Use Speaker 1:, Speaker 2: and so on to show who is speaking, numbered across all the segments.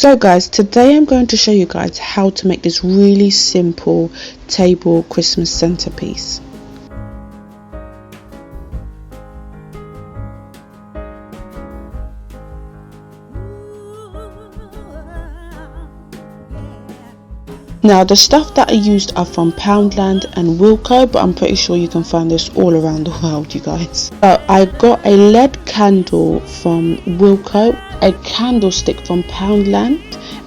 Speaker 1: So guys, today I'm going to show you guys how to make this really simple table Christmas centerpiece. Now the stuff that I used are from Poundland and Wilko, but I'm pretty sure you can find this all around the world, you guys. So I got a LED candle from Wilko, a candlestick from Poundland,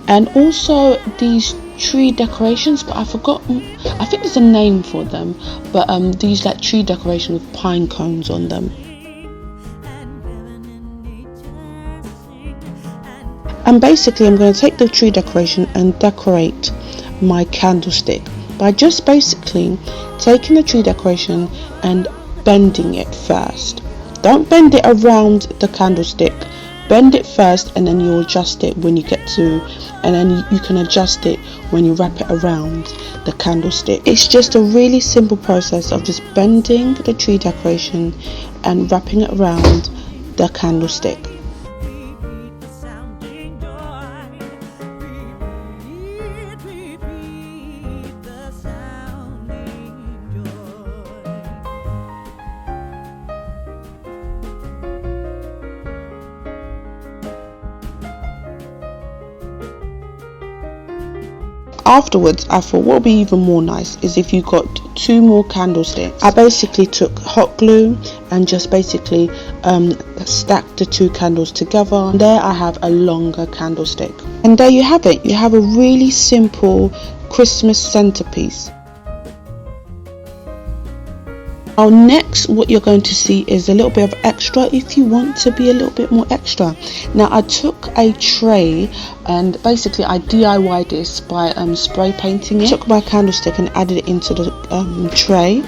Speaker 1: and also these tree decorations, but I forgot, I think there's a name for them, but these like tree decoration with pine cones on them. And basically I'm going to take the tree decoration and decorate my candlestick by just basically taking the tree decoration and bending it first. Don't bend it around the candlestick, bend it first and then you'll adjust it when you get to, and then you can adjust it when you wrap it around the candlestick. It's just a really simple process of just bending the tree decoration and wrapping it around the candlestick. Afterwards, I thought what would be even more nice is if you got two more candlesticks. I basically took hot glue and just basically stacked the two candles together. And there I have a longer candlestick. And there you have it. You have a really simple Christmas centerpiece. Now next what you're going to see is a little bit of extra if you want to be a little bit more extra. Now I took a tray and basically I DIY'd this by spray painting it. I took my candlestick and added it into the tray.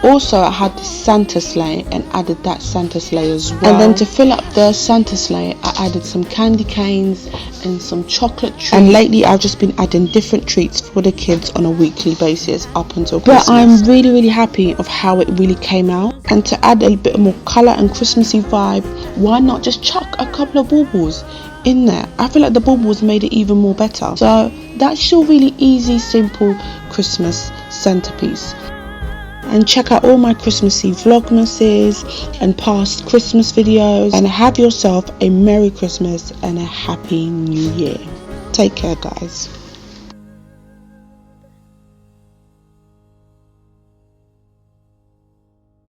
Speaker 1: Also I had the Santa sleigh and added that Santa sleigh as well. And then to fill up the Santa sleigh I added some candy canes and some chocolate treats. And lately I've just been adding different treats for the kids on a weekly basis up until Christmas. But I'm really happy of how it really came out. And to add a bit more colour and Christmassy vibe, why not just chuck a couple of baubles in there? I feel like the baubles made it even more better. So that's your really easy, simple Christmas centerpiece. And check out all my Christmassy vlogmases and past Christmas videos, and have yourself a Merry Christmas and a Happy New Year. Take care guys.